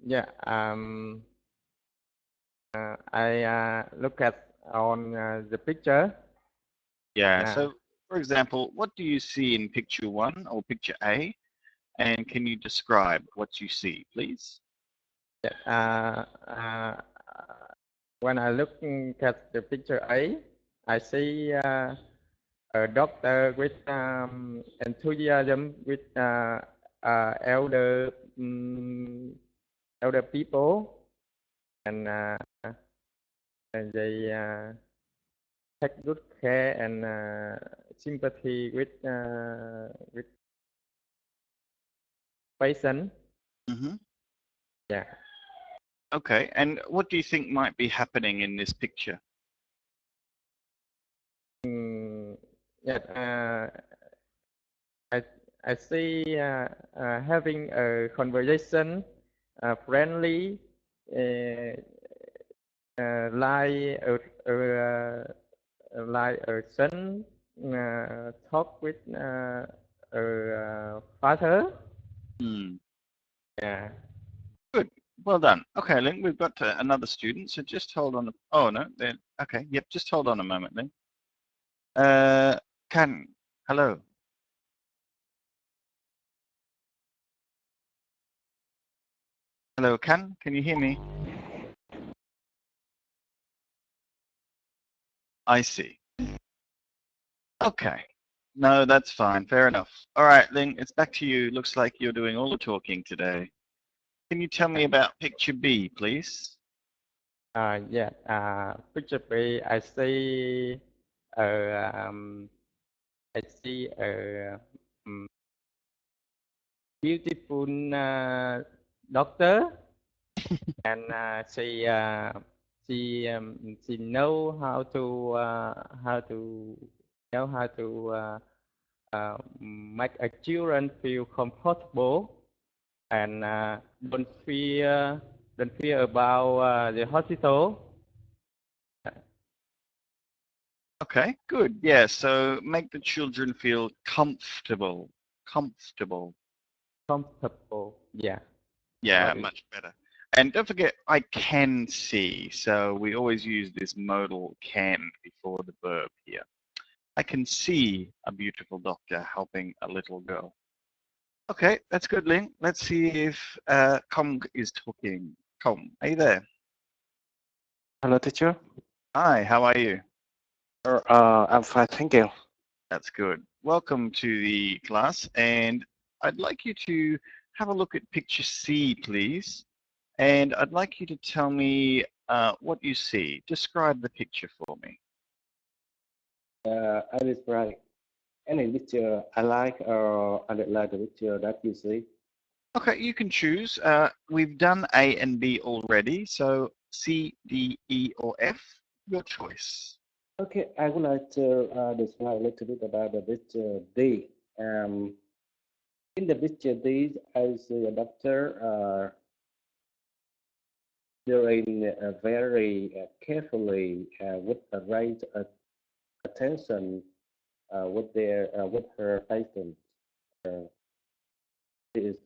Yeah. I look at on the picture. Yeah. Uh, So, for example, what do you see in picture 1 or picture A? And can you describe what you see, please? yeah, when I look at the picture A, I see a doctor with enthusiasm with elder elder people, and they take good care and sympathy with patient. Mm-hmm. Yeah. Okay. And what do you think might be happening in this picture? Mm, yeah. I I see having a conversation, friendly, uh, like like a son talk with a father. Hmm. Yeah. Good. Well done. Okay, Link, we've got another student, so just hold on. Oh, no. Okay. Yep. Just hold on a moment, Link. Uh, Can. Hello. Hello, Can. Can you hear me? I see. Okay. No, that's fine. Fair enough. All right, Ling, it's back to you. Looks like you're doing all the talking today. Can you tell me about picture B, please? Yeah. Picture B, I see a beautiful doctor, and she know how to make a children feel comfortable, and don't fear about the hospital. Okay, good. Yeah, so make the children feel comfortable. Comfortable. Comfortable. Yeah. Yeah, Got it. much better. And don't forget, I can see. So we always use this modal can before the verb here. I can see a beautiful doctor helping a little girl. Okay, that's good, Ling. Let's see if Kong is talking. Kong, are you there? Hello, teacher. Hi, how are you? I'm fine, thank you. That's good. Welcome to the class, and I'd like you to have a look at picture C, please. And I'd like you to tell me what you see. Describe the picture for me. I describe any picture I like or I don't like the picture that you see. Okay, you can choose. We've done A and B already, so C, D, E, or F, your choice. Okay, I would like to describe a little bit about the picture D. Um, in the picture D, I see a doctor doing very carefully with a right attention with her patient. Uh, she is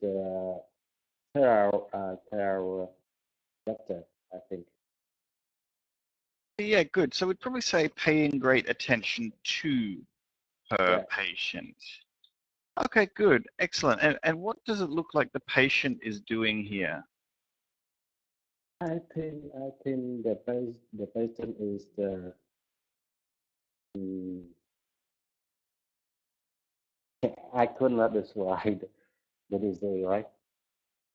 thorough doctor, I think. Yeah, good. So we'd probably say paying great attention to her Yeah. patient. Okay, good. Excellent. And what does it look like the patient is doing here? I think the patient is the mm, I could not describe the disease, right?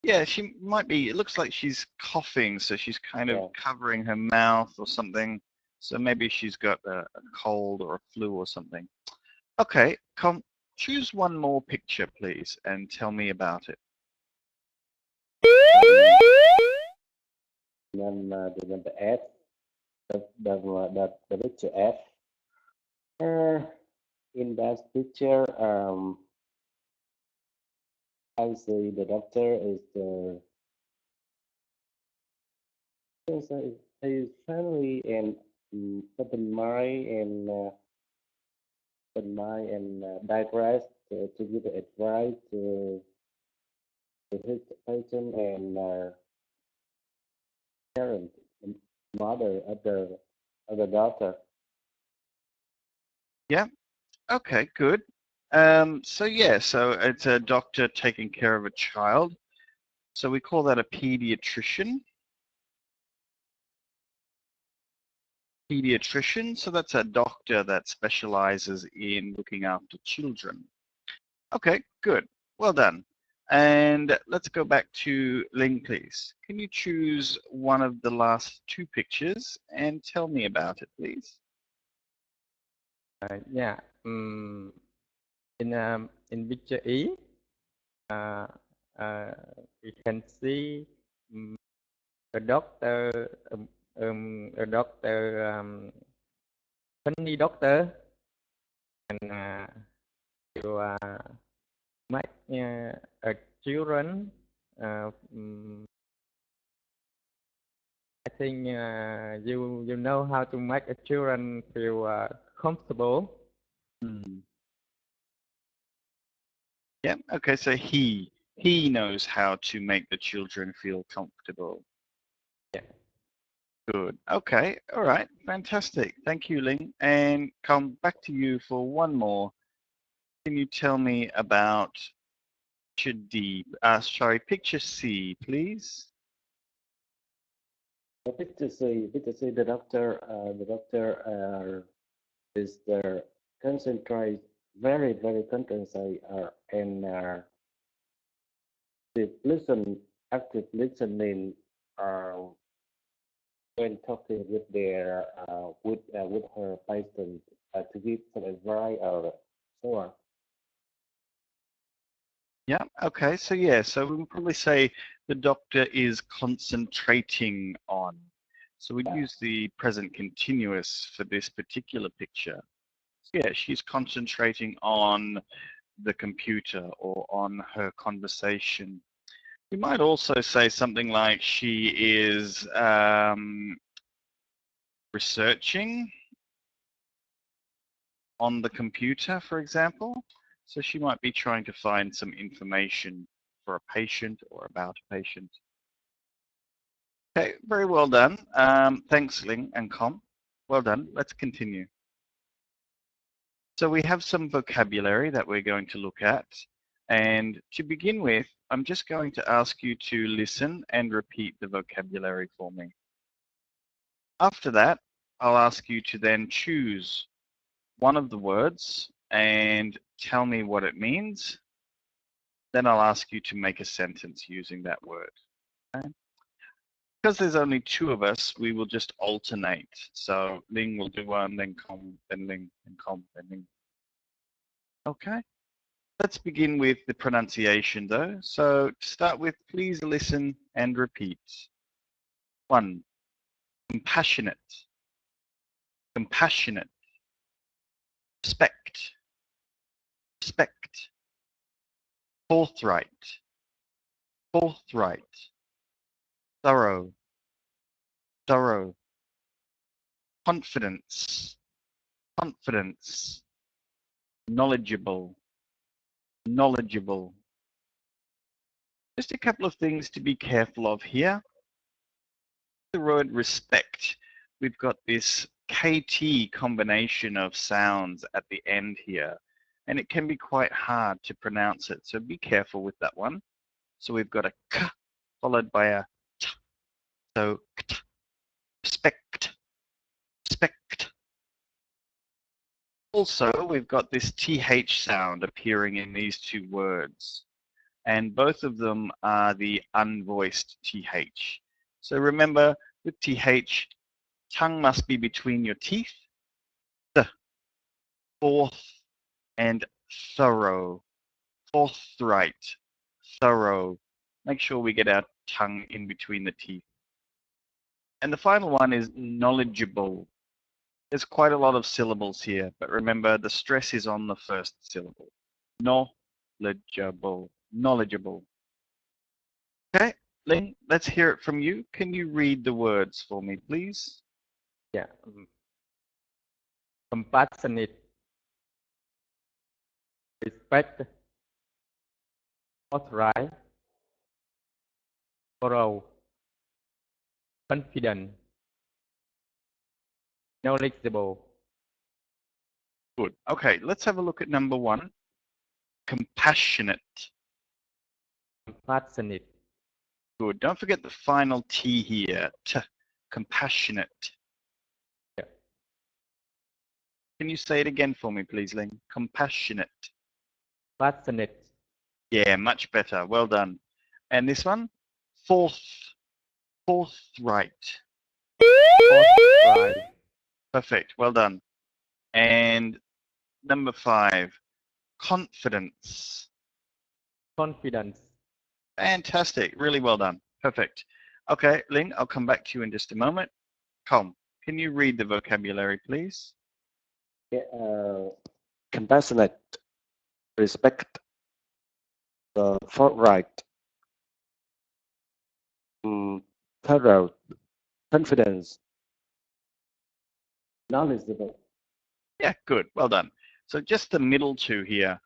Yeah, she might be. It looks like she's coughing, so she's kind of Yeah. covering her mouth or something. So maybe she's got a cold or a flu or something. Okay, choose one more picture, please, and tell me about it. Um, then the number F, the picture F. Uh, in that picture, I see the doctor is the is friendly and open mind and digress to give advice with his patient and parent, mother of the daughter. Yeah. Okay, good. So yeah, so it's a doctor taking care of a child. So we call that a pediatrician. Pediatrician, so that's a doctor that specializes in looking after children. Okay, good. Well done. And let's go back to Ling, please. Can you choose one of the last two pictures and tell me about it, please? Yeah. In picture E, uh, uh, we can see a doctor, funny doctor, and to make a children. I think you know how to make a children feel comfortable. Yeah, okay, so he knows how to make the children feel comfortable. Yeah. Good. Okay, all right, fantastic. Thank you, Ling. And come back to you for one more. Can you tell me about picture D, picture C, please? Picture C, the doctor is there concentrate very concentrate and the listen active listening uh, when talking with their with her patient to give some advice or so on. Yeah, okay, so yeah, so we would probably say the doctor is concentrating on. So we'd use the present continuous for this particular picture. So yeah, she's concentrating on the computer or on her conversation. We might also say something like she is researching on the computer, for example. So she might be trying to find some information for a patient or about a patient. Okay, very well done. Thanks, Ling and Com. Well done. Let's continue. So we have some vocabulary that we're going to look at. And to begin with, I'm just going to ask you to listen and repeat the vocabulary for me. After that, I'll ask you to then choose one of the words and tell me what it means. Then I'll ask you to make a sentence using that word. Okay? Because there's only two of us, we will just alternate. So Ling will do one, then Com, then Ling, then Com, then Ling. Okay. Let's begin with the pronunciation though. So to start with, please listen and repeat. 1. Compassionate. Compassionate. Respect. Respect. Forthright. Forthright. Thorough. Thorough. Confidence. Confidence. Knowledgeable. Knowledgeable. Just a couple of things to be careful of here. The word respect, we've got this KT combination of sounds at the end here, and it can be quite hard to pronounce it, so be careful with that one. So we've got a K followed by a T. So KT, respect, respect. Also, we've got this TH sound appearing in these two words, and both of them are the unvoiced TH. So remember, with TH, tongue must be between your teeth. Forth and thorough. Forthright. Thorough. Make sure we get our tongue in between the teeth. And the final one is knowledgeable. There's quite a lot of syllables here, but remember the stress is on the first syllable. Knowledgeable. Knowledgeable. Okay, Ling, let's hear it from you. Can you read the words for me, please? Yeah. Compassionate, respect, forthright, thorough, confident, knowledgeable. Good. Okay, let's have a look at number 1. Compassionate. Compassionate. Good. Don't forget the final T here. Compassionate. Yeah. Can you say it again for me, please, Ling? Compassionate. Passionate. Yeah, much better. Well done. And this one? Forthright. Forthright. Perfect. Well done. And number 5, confidence. Confidence. Fantastic. Really well done. Perfect. Okay, Ling, I'll come back to you in just a moment. Tom, can you read the vocabulary, please? Yeah, compassionate, respect, forthright, thorough, confidence, knowledgeable. Yeah, good. Well done. So just the middle 2 here.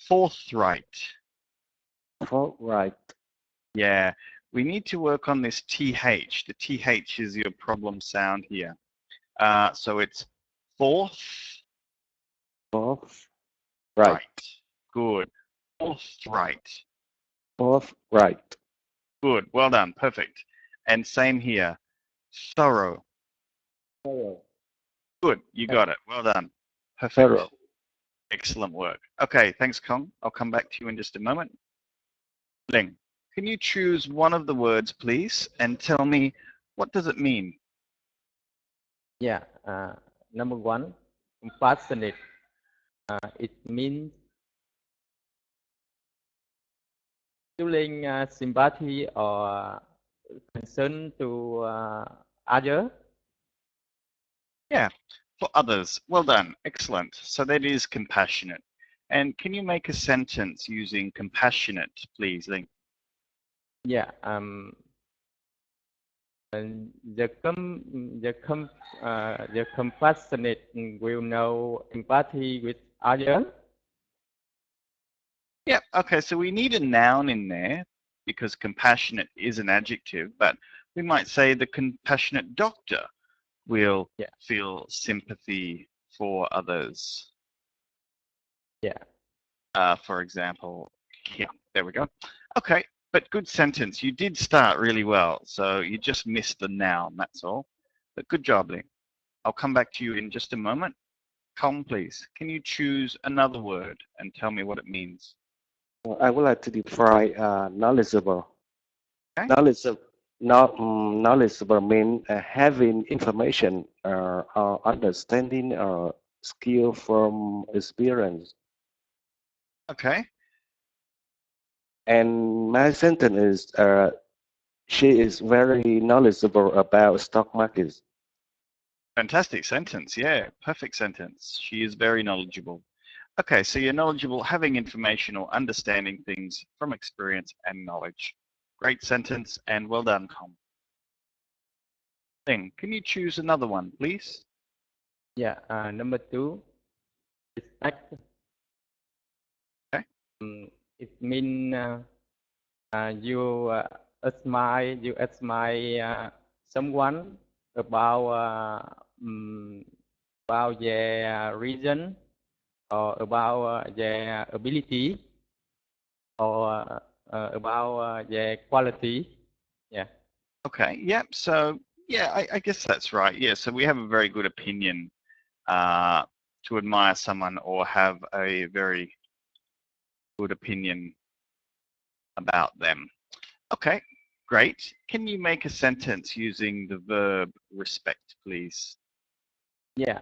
Forthright. Forthright. Yeah, we need to work on this TH. The TH is your problem sound here. So it's forthright. Forthright. Good. Forthright. Forthright. Good. Well done. Perfect. And same here. Thorough. Thorough. Good. You got it. Well done. Perfect. Thorough. Excellent work. Okay. Thanks, Kong. I'll come back to you in just a moment. Ling, can you choose one of the words, please, and tell me what does it mean? Yeah. Number 1, compassionate. It means feeling sympathy or concern to others. Yeah, for others. Well done. Excellent. So that is compassionate. And can you make a sentence using compassionate, please, Ling? Yeah. And the compassionate will know empathy with others. Yeah, okay, so we need a noun in there because compassionate is an adjective, but we might say the compassionate doctor will feel sympathy for others. Yeah. For example, yeah, there we go. Okay, but good sentence. You did start really well, so you just missed the noun, that's all. But good job, Ling. I'll come back to you in just a moment. Colm, please, can you choose another word and tell me what it means? I would like to define knowledgeable. Okay. Knowledgeable means having information or understanding or skill from experience. Okay. And my sentence is, she is very knowledgeable about stock markets. Fantastic sentence. Yeah, perfect sentence. She is very knowledgeable. Okay, so you're knowledgeable, having information or understanding things from experience and knowledge. Great sentence and well done, Colm. Ling, can you choose another one, please? Yeah. Number 2, respect. Okay. It means you admire someone about their reason or about their ability or about their quality. Yeah. Okay, yep, so yeah, I guess that's right. Yeah, so we have a very good opinion to admire someone or have a very good opinion about them. Okay, great. Can you make a sentence using the verb respect, please? Yeah.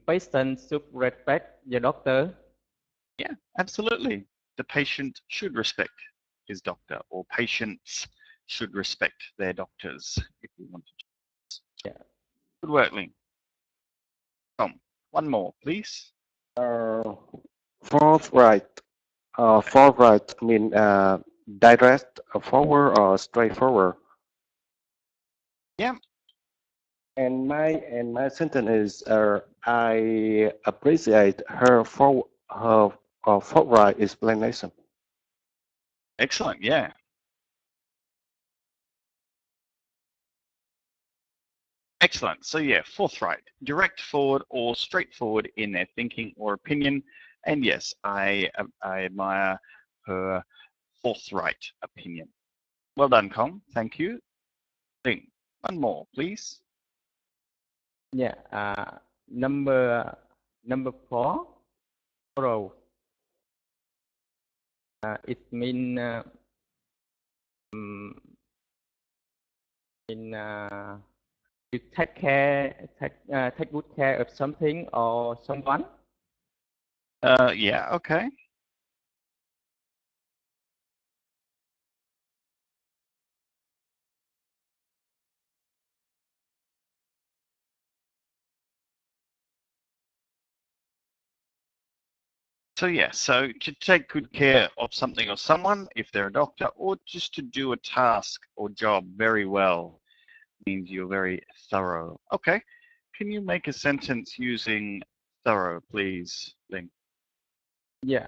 Patient should respect the doctor. Yeah, absolutely. The patient should respect his doctor, or patients should respect their doctors, if you want to. Yeah. Good work, Ling. Tom, one more, please. Forthright. Forthright mean direct, forward, or straightforward. Yeah. And my sentence is, I appreciate her forthright explanation. Excellent. Yeah. Excellent. So yeah, forthright, direct, forward, or straightforward in their thinking or opinion. And yes, I admire her forthright opinion. Well done, Kong. Thank you. Ling, one more, please. Yeah. Number 4. Thorough. It mean you take good care of something or someone. Yeah, okay. So yeah, so to take good care of something or someone, if they're a doctor, or just to do a task or job very well, means you're very thorough. Okay, can you make a sentence using thorough, please, Ling? Yeah.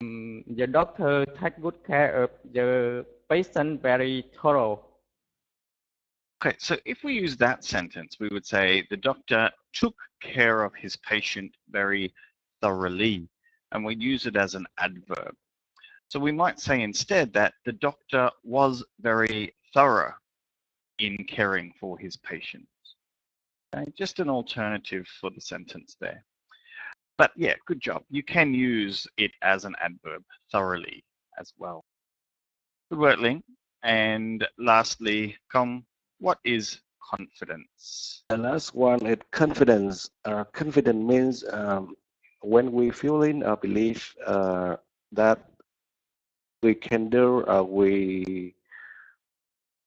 The doctor take good care of the patient very thorough. Okay, so if we use that sentence, we would say the doctor took care of his patient very thoroughly, and we use it as an adverb. So we might say instead that the doctor was very thorough in caring for his patients. Okay, just an alternative for the sentence there. But yeah, good job. You can use it as an adverb, thoroughly, as well. Good work, Ling. And lastly, Kong, what is confidence? The last one is confidence. Confident means when we feel in or believe that we can do, we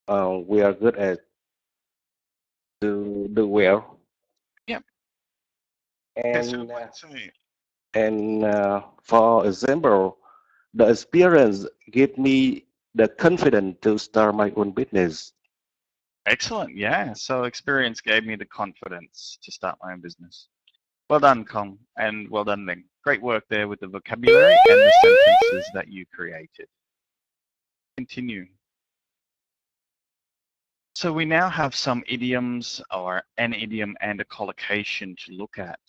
are good at do well. Yep. And Say, for example, the experience gave me the confidence to start my own business. excellent. Yeah. So experience gave me the confidence to start my own business. Well done, Kong, and well done, Ling. Great work there with the vocabulary and the sentences that you created. Continue. So we now have some idioms, or an idiom and a collocation to look at.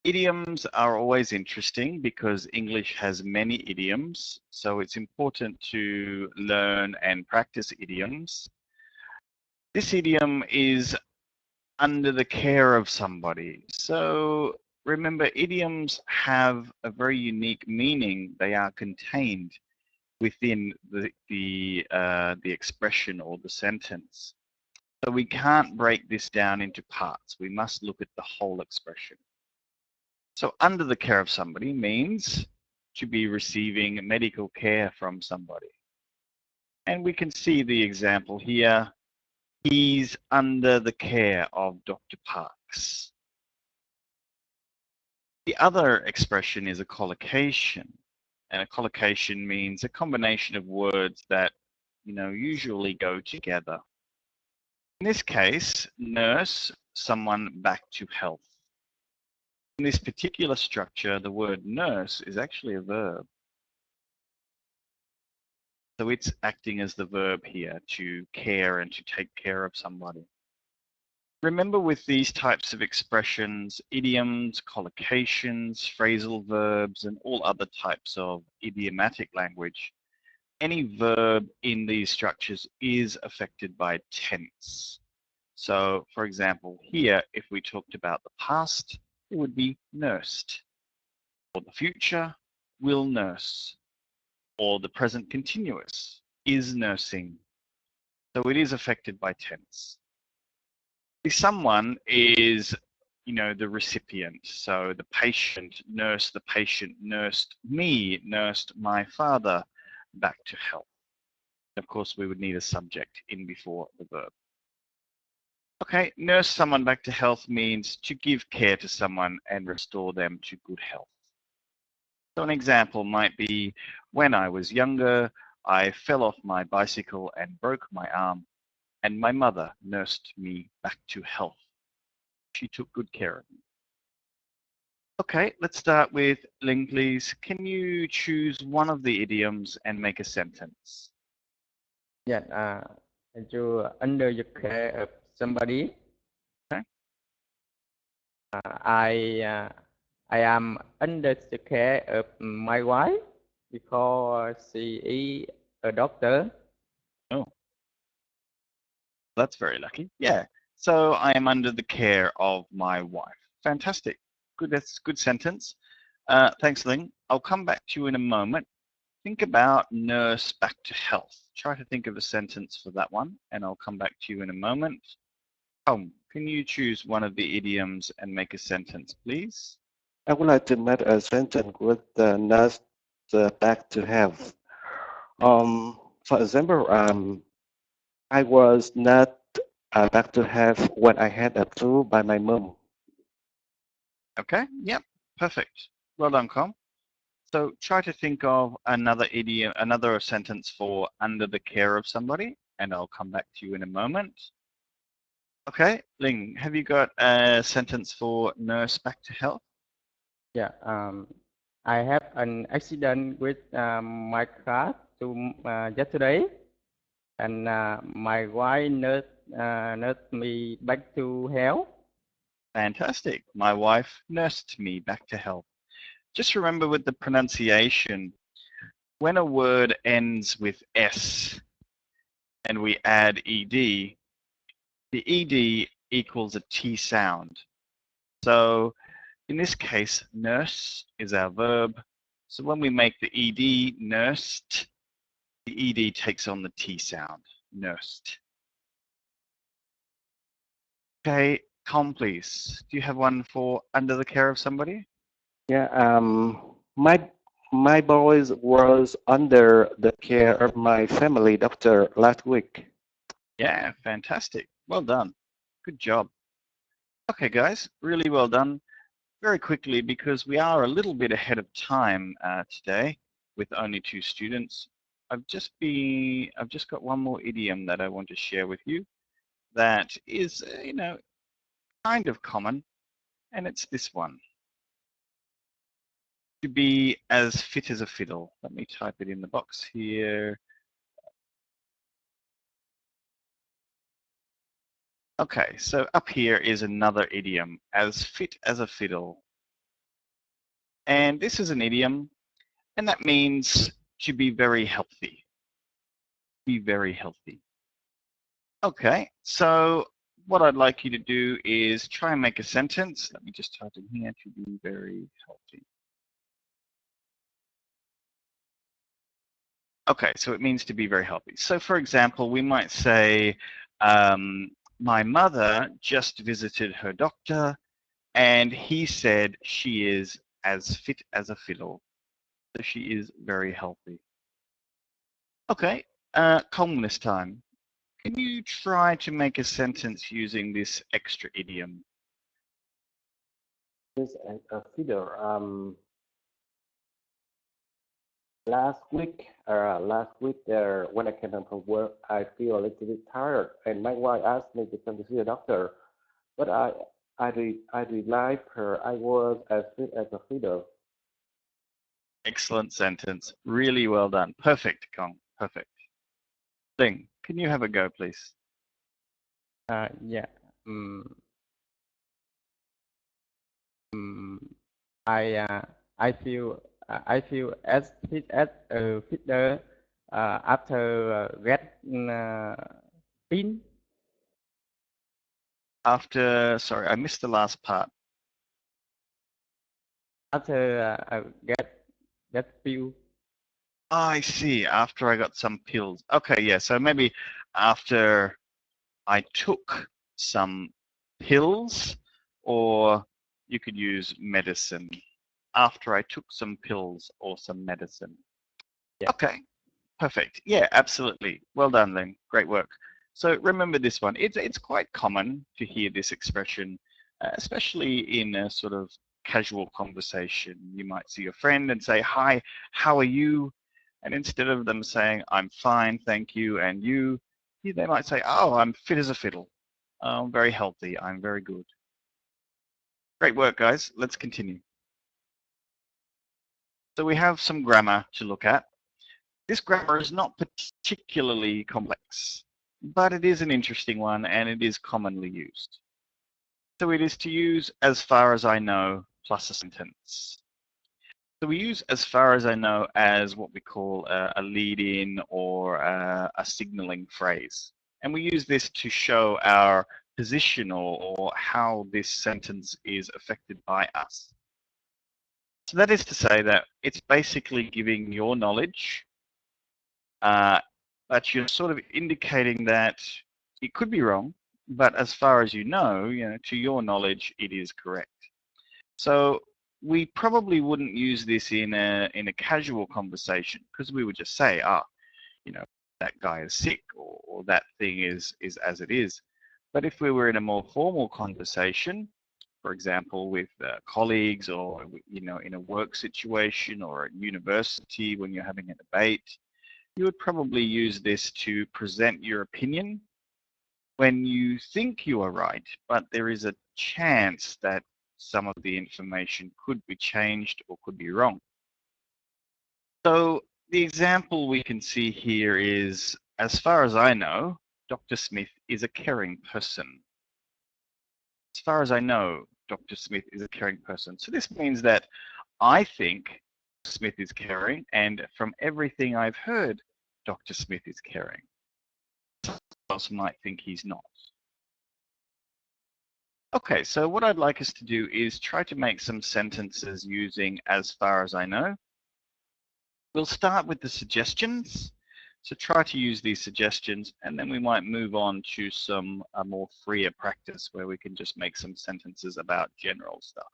Idioms are always interesting because English has many idioms, so it's important to learn and practice idioms. This idiom is under the care of somebody. So remember, idioms have a very unique meaning. They are contained within the expression or the sentence. So we can't break this down into parts. We must look at the whole expression. So under the care of somebody means to be receiving medical care from somebody. And we can see the example here. He's under the care of Dr. Parks. The other expression is a collocation. And a collocation means a combination of words that, usually go together. In this case, nurse someone back to health. In this particular structure, the word nurse is actually a verb. So it's acting as the verb here, to care and to take care of somebody. Remember, with these types of expressions, idioms, collocations, phrasal verbs, and all other types of idiomatic language, any verb in these structures is affected by tense. So, for example, here, if we talked about the past, it would be nursed. Or the future, will nurse. Or the present continuous, is nursing. So it is affected by tense. If someone is, the recipient, so the patient nursed the patient, nursed me, nursed my father back to health. Of course, we would need a subject in before the verb. Okay, nurse someone back to health means to give care to someone and restore them to good health. So an example might be, when I was younger, I fell off my bicycle and broke my arm, and my mother nursed me back to health. She took good care of me. Okay, let's start with Ling, please. Can you choose one of the idioms and make a sentence? Yeah. and you're under the care of somebody. Okay. I am under the care of my wife because she is a doctor. Oh, that's very lucky. Yeah. So I am under the care of my wife. Fantastic. Good. That's a good sentence. Thanks, Ling. I'll come back to you in a moment. Think about nurse back to health. Try to think of a sentence for that one, and I'll come back to you in a moment. Tom, can you choose one of the idioms and make a sentence, please? I would like to make a sentence with the nurse back to health. For example, I was not back to health when I had a flu by my mom. Okay, yep, perfect. Well done, Com. So try to think of another idiom, another sentence for under the care of somebody, and I'll come back to you in a moment. Okay, Ling, have you got a sentence for nurse back to health? Yeah. I have an accident with my car yesterday, and my wife nursed me back to health. Fantastic. My wife nursed me back to health. Just remember with the pronunciation, when a word ends with S and we add ED, the ED equals a T sound. So in this case, nurse is our verb. So when we make the ED, nursed, the ED takes on the T sound, nursed. Okay, Com, please. Do you have one for under the care of somebody? Yeah, my boys was under the care of my family doctor last week. Yeah, fantastic. Well done. Good job. Okay, guys, really well done. Very quickly, because we are a little bit ahead of time today with only 2 students. I've just got one more idiom that I want to share with you that is, kind of common, and it's this one. To be as fit as a fiddle. Let me type it in the box here. Okay, so up here is another idiom, as fit as a fiddle. And this is an idiom, and that means to be very healthy. Be very healthy. Okay, so what I'd like you to do is try and make a sentence. Let me just type in here, to be very healthy. Okay, so it means to be very healthy. So for example, we might say, my mother just visited her doctor and he said she is as fit as a fiddle. So she is very healthy. Okay, Colm this time. Can you try to make a sentence using this extra idiom? This a fiddle. Last week, when I came home from work, I feel a little bit tired, and my wife asked me to come to see a doctor. But I replied her I was as fit as a fiddle. Excellent sentence. Really well done. Perfect, Kong. Perfect. Ling, can you have a go, please? Yeah. I feel as fit as a fiddle after getting pin. After, sorry, I missed the last part. After get pill. Oh, I see. After I got some pills. Okay, yeah. So maybe after I took some pills, or you could use medicine. After I took some pills or some medicine. Yeah. Okay, perfect. Yeah, absolutely. Well done, Ling. Great work. So remember this one. It's quite common to hear this expression, especially in a sort of casual conversation. You might see a friend and say, "Hi, how are you?" And instead of them saying, "I'm fine, thank you," and you, they might say, "Oh, I'm fit as a fiddle. I'm very healthy. I'm very good." Great work, guys. Let's continue. So we have some grammar to look at. This grammar is not particularly complex. but it is an interesting one and it is commonly used. So it is to use as far as I know plus a sentence. So we use as far as I know as what we call a lead-in or a signaling phrase. And we use this to show our position or how this sentence is affected by us. So that is to say that it's basically giving your knowledge, but you're sort of indicating that it could be wrong, but as far as you know, to your knowledge, it is correct. So we probably wouldn't use this in a casual conversation because we would just say, that guy is sick or that thing is as it is. But if we were in a more formal conversation, for example, with colleagues or in a work situation or at university when you're having a debate, you would probably use this to present your opinion when you think you are right, but there is a chance that some of the information could be changed or could be wrong. So the example we can see here is, as far as I know, Dr. Smith is a caring person. As far as I know, Dr. Smith is a caring person. So this means that I think Smith is caring, and from everything I've heard, Dr. Smith is caring. Someone else might think he's not. Okay, so what I'd like us to do is try to make some sentences using as far as I know. We'll start with the suggestions. So try to use these suggestions, and then we might move on to some more freer practice where we can just make some sentences about general stuff.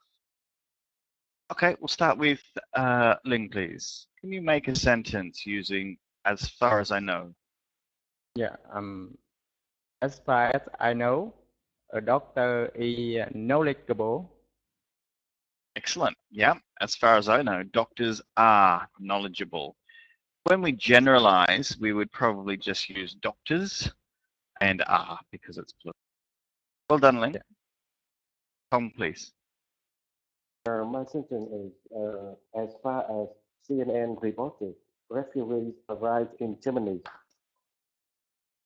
Okay, we'll start with Ling, please. Can you make a sentence using as far as I know? Yeah. As far as I know, a doctor is knowledgeable. Excellent. Yeah, as far as I know, doctors are knowledgeable. When we generalize, we would probably just use doctors and are because it's plural. Well done, Ling. Yeah. Tom, please. My sentence is, as far as CNN reported, refugees arrived in Germany.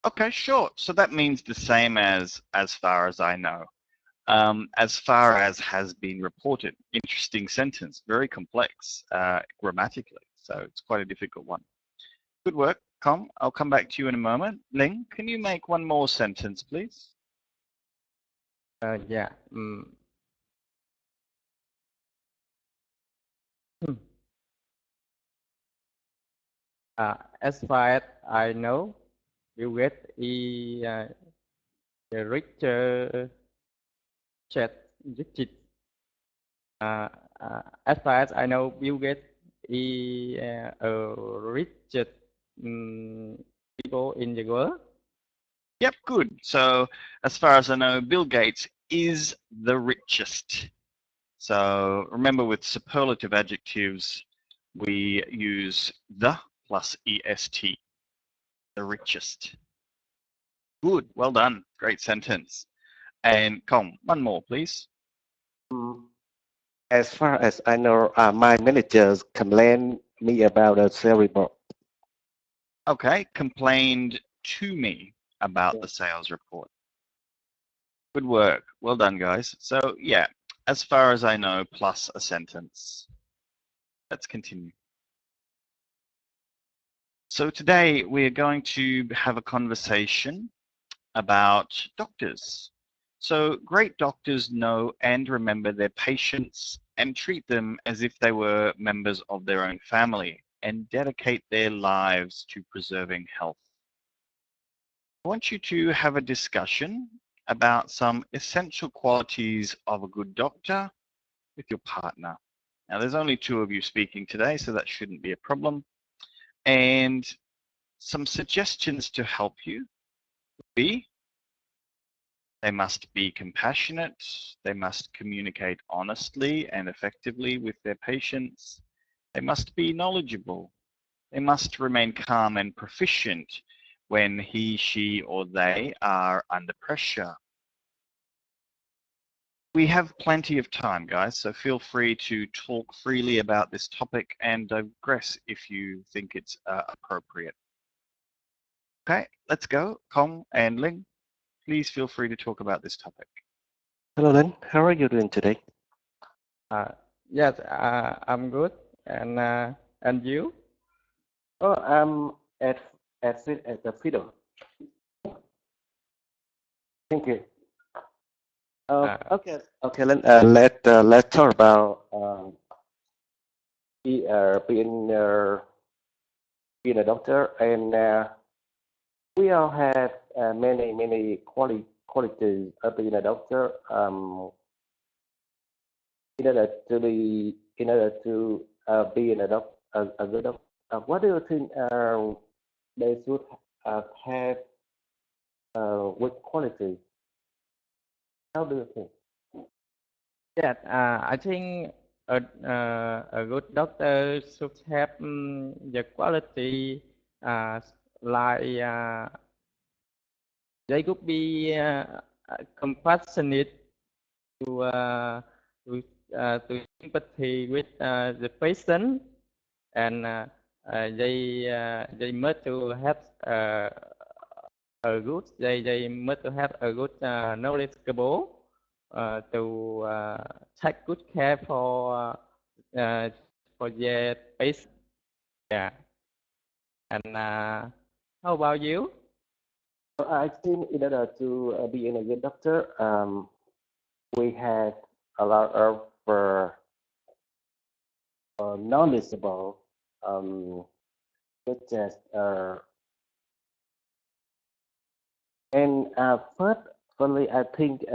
Okay, sure. So that means the same as far as I know. As far as has been reported. Interesting sentence, very complex grammatically. So it's quite a difficult one. Good work, Com. I'll come back to you in a moment. Ling, can you make one more sentence, please? Yeah. As far as I know, Bill Gates is the richest. As far as I know, Bill Gates is a richest people in the world. Yep, good. So as far as I know, Bill Gates is the richest. So remember, with superlative adjectives, we use the plus est, the richest. Good, well done, great sentence. And Com, one more, please. As far as I know, my managers complained me about a sales report. Okay, complained to me about the sales report. Good work, well done, guys. So yeah, as far as I know, plus a sentence. Let's continue. So today we're going to have a conversation about doctors. So great doctors know and remember their patients and treat them as if they were members of their own family and dedicate their lives to preserving health. I want you to have a discussion about some essential qualities of a good doctor with your partner. Now, there's only two of you speaking today, so that shouldn't be a problem. And some suggestions to help you would be: they must be compassionate, they must communicate honestly and effectively with their patients, they must be knowledgeable, they must remain calm and proficient when he, she, or they are under pressure. We have plenty of time, guys, so feel free to talk freely about this topic and digress if you think it's appropriate. Okay, let's go. Kong and Ling, please feel free to talk about this topic. Hello, Lynn. How are you doing today? Uh, yes, I'm good. And you? Oh, I'm at the fiddle. Thank you. Okay, okay. Let's talk about being being a doctor, and we all have many qualities of being a doctor. In order to be in a good doctor, what do you think they should have with quality? How do you think? Yes, I think a good doctor should have the quality uh, like they could be compassionate to uh, to to sympathy with the patient, and they must to have a good they must to have a good knowledgeable to take good care for their patient. Yeah, and how about you? I think in order to be in a good doctor, we have a lot of knowledgeable, such as and firstly, I think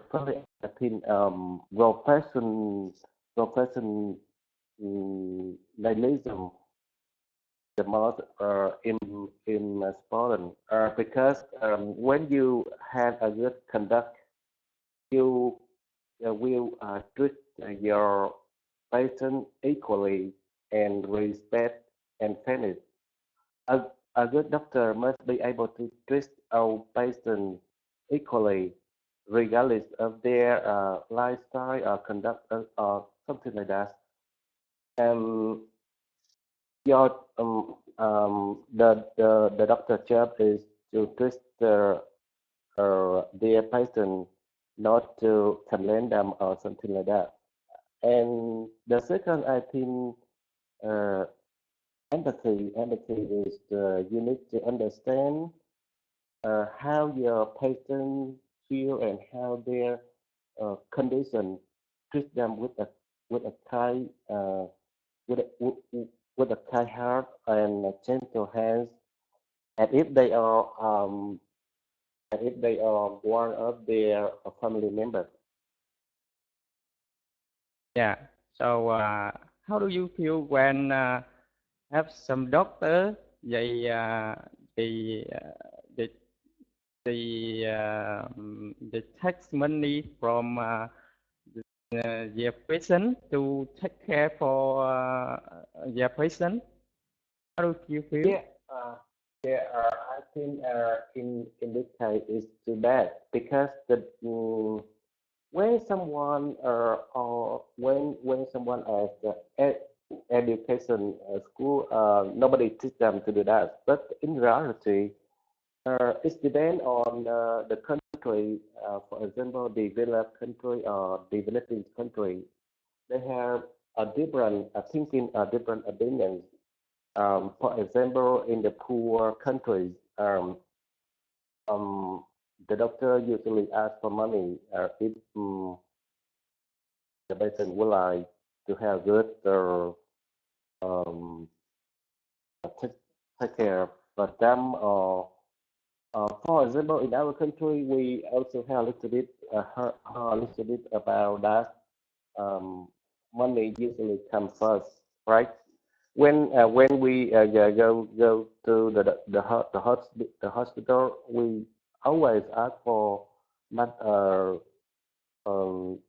professionalism the most in important because when you have a good conduct, you will treat your patient equally and respect and fairness. A, a good doctor must be able to treat our patients equally, regardless of their lifestyle or conduct or something like that. And your the doctor job is to treat their patient, not to complain them or something like that. And the second, I think, uh, empathy. Empathy is you need to understand how your patient feel and how their condition treat them with a kind with a, with a kind heart and a gentle hands. And if they are one of their family members. Yeah. So how do you feel when have some doctor they they they take money from their patient to take care for their patient? How do you feel? Yeah, yeah. I think in this case it's too bad because when someone or when someone at the education school, nobody teach them to do that. But in reality, it depends on the country. For example, developed country or developing country, they have a different thinking, a different opinions. For example, in the poor countries, um, the doctor usually asks for money if the patient would like to have good um, take, take care of them. Or for example, in our country, we also have a little bit a little bit about that. Um, money usually comes first, right? When we go to the hospital, we always ask for not um,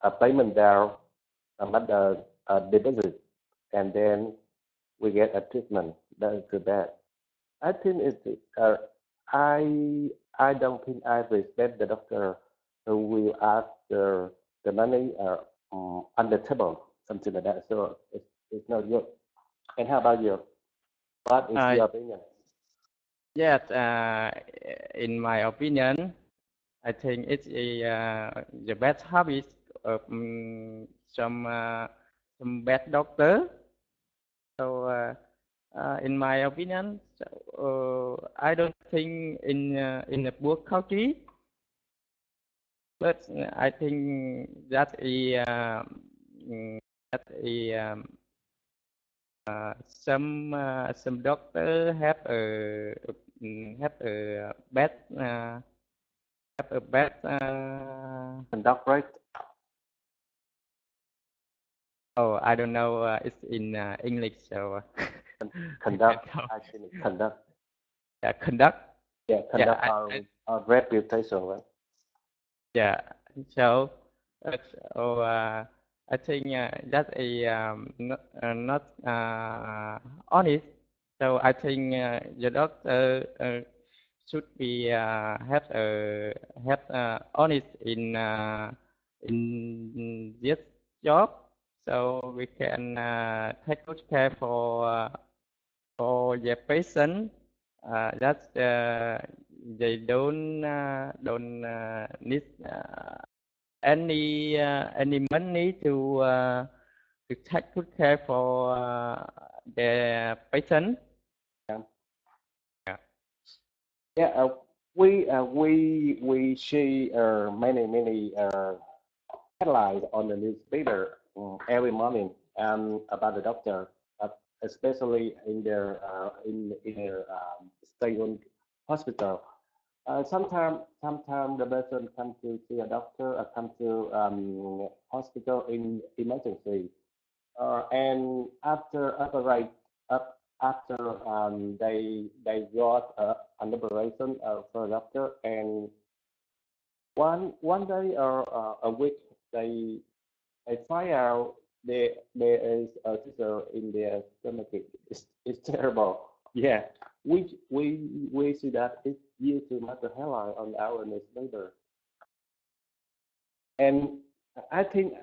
a payment down, not a deposit, and then we get a treatment. That is too bad. I think it's I I don't think I respect the doctor who will ask the money on the table, something like that. So it's not good. And how about you? What is your opinion? Yes, in my opinion, I think it's the bad habit of some bad doctor. So, in my opinion, I don't think in a poor country, but I think that some doctor have a bad Conduct right? oh, I don't know. It's in English, so Conduct. I I think it's conduct. yeah, conduct. Yeah, conduct I, our reputation, right? yeah. So, I think that is not honest. So I think the doctor should be have honest in this job, so we can take good care for the patient. That they don't need any money to take good care for the patient. Yeah. Yeah. Yeah, we see many headlines on the newspaper every morning about the doctor, especially in their stay on hospital. Sometimes the person come to see a doctor or come to hospital in emergency, and after they got an operation for a doctor, and one day or a week they find out there is a tumor in their stomach. It's terrible. Yeah, we see that it's used to make a headline on our newspaper, and I think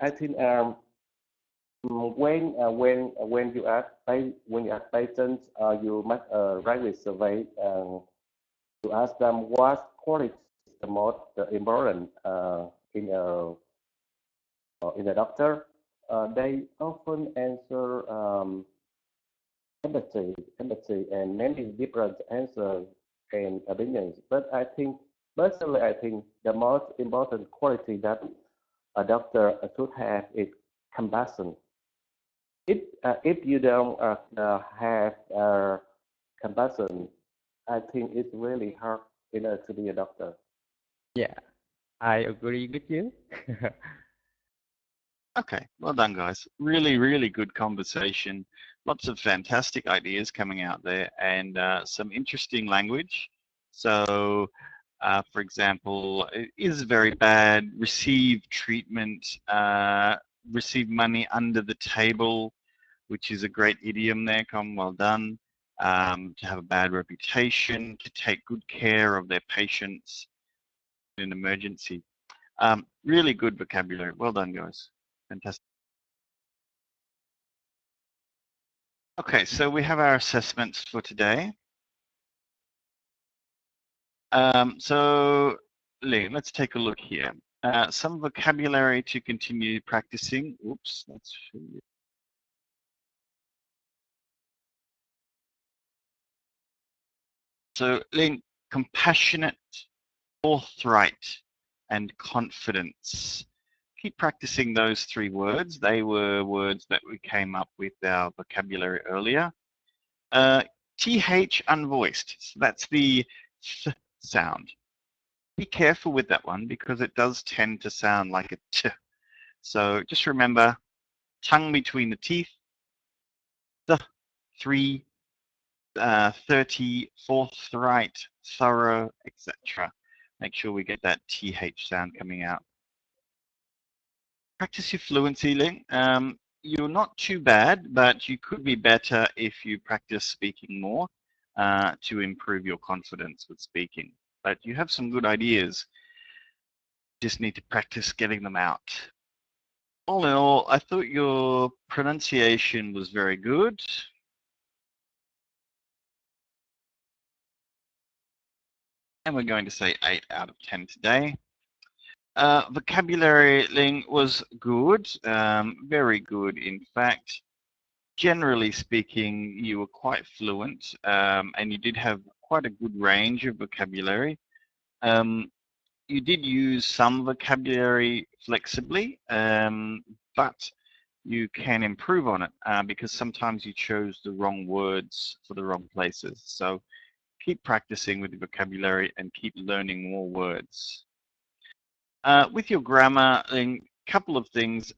when you ask patients, you make a regular survey to ask them what quality is the most important in a doctor. They often answer empathy, and many different answers and opinions. But personally, I think the most important quality that a doctor should have is compassion. If you don't have compassion, I think it's really hard, to be a doctor. Yeah, I agree with you. Okay, well done, guys. Really, really good conversation. Lots of fantastic ideas coming out there, and some interesting language. So, for example, it is very bad, receive treatment, receive money under the table, which is a great idiom there, Con, well done. To have a bad reputation, to take good care of their patients in an emergency. Really good vocabulary. Well done, guys. Fantastic. Okay, so we have our assessments for today. So let's take a look here. Some vocabulary to continue practicing. Oops, that's. So Ling, compassionate, forthright, and confidence. Keep practicing those three words. They were words that we came up with our vocabulary earlier. TH unvoiced, so that's the th sound. Be careful with that one because it does tend to sound like a t. So just remember, tongue between the teeth, the 3, 30, forthright, thorough, etc. Make sure we get that TH sound coming out. Practice your fluency, Ling. You're not too bad, but you could be better if you practice speaking more to improve your confidence with speaking. But you have some good ideas. Just need to practice getting them out. All in all, I thought your pronunciation was very good. And we're going to say 8 out of 10 today. Vocabulary Ling was good, very good in fact. Generally speaking, you were quite fluent, and you did have quite a good range of vocabulary. You did use some vocabulary flexibly, but you can improve on it because sometimes you chose the wrong words for the wrong places. So keep practicing with the vocabulary and keep learning more words. With your grammar, a couple of things,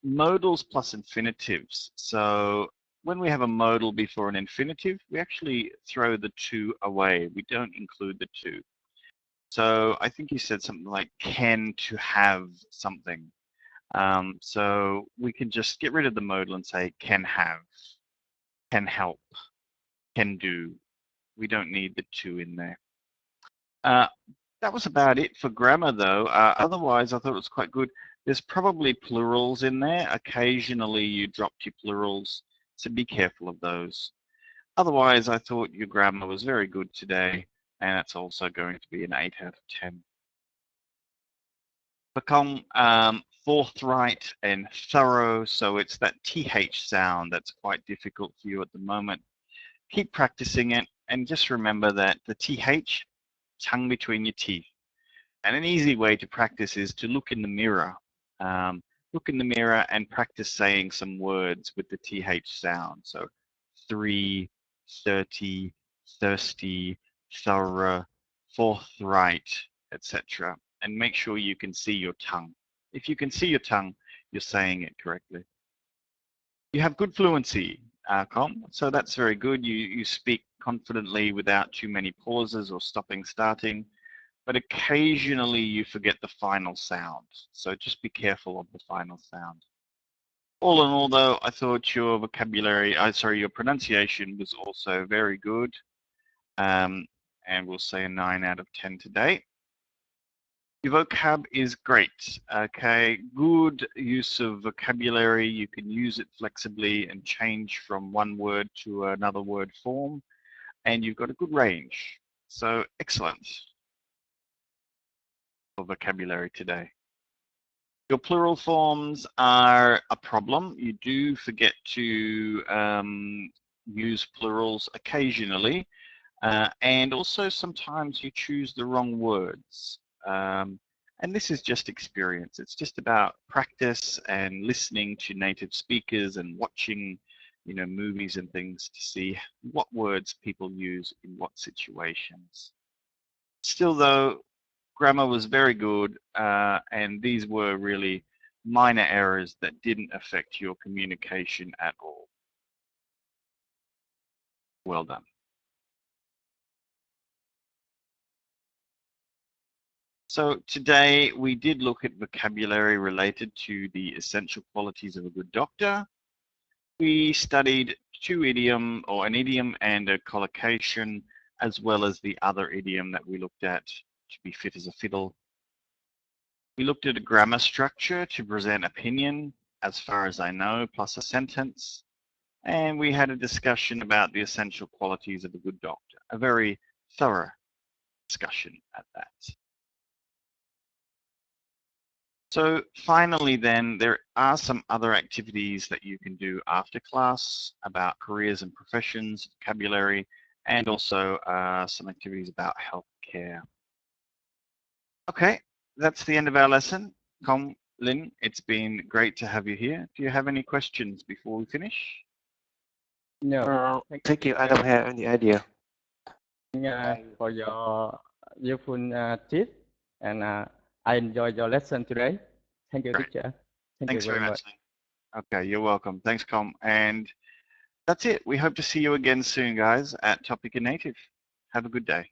modals plus infinitives. So when we have a modal before an infinitive, we actually throw the two away. We don't include the two. So I think you said something like can to have something. So we can just get rid of the modal and say can have, can help, can do. We don't need the two in there. That was about it for grammar though. Otherwise, I thought it was quite good. There's probably plurals in there. Occasionally you dropped your plurals, so be careful of those. Otherwise, I thought your grammar was very good today, and it's also going to be an 8 out of 10. Become forthright and thorough, so it's that TH sound that's quite difficult for you at the moment. Keep practicing it, and just remember that the TH, tongue between your teeth. And an easy way to practice is to look in the mirror. Look in the mirror and practice saying some words with the TH sound. So 3, 30, thirsty, thorough, forthright, etc. And make sure you can see your tongue. If you can see your tongue, you're saying it correctly. You have good fluency, Com, so that's very good. You speak confidently without too many pauses or stopping, starting, but occasionally you forget the final sound. So just be careful of the final sound. All in all though, I thought your vocabulary, your pronunciation was also very good. And we'll say a 9 out of 10 today. Your vocab is great, okay? Good use of vocabulary. You can use it flexibly and change from one word to another word form. And you've got a good range. So excellent for vocabulary today. Your plural forms are a problem. You do forget to use plurals occasionally. And also sometimes you choose the wrong words. And this is just experience. It's just about practice and listening to native speakers and watching, movies and things to see what words people use in what situations. Still though, grammar was very good, and these were really minor errors that didn't affect your communication at all. Well done. So today we did look at vocabulary related to the essential qualities of a good doctor. We studied an idiom and a collocation, as well as the other idiom that we looked at, to be fit as a fiddle. We looked at a grammar structure to present opinion, as far as I know, plus a sentence. And we had a discussion about the essential qualities of a good doctor, a very thorough discussion at that. So finally then, there are some other activities that you can do after class about careers and professions, vocabulary, and also some activities about healthcare. Okay, that's the end of our lesson. Com, Lin, it's been great to have you here. Do you have any questions before we finish? No. Thank you. I don't have any idea. For your useful tips, and I enjoyed your lesson today. Thank you, Great. teacher. Thanks very much. Okay, you're welcome. Thanks, Com. And that's it. We hope to see you again soon, guys, at Topic in Native. Have a good day.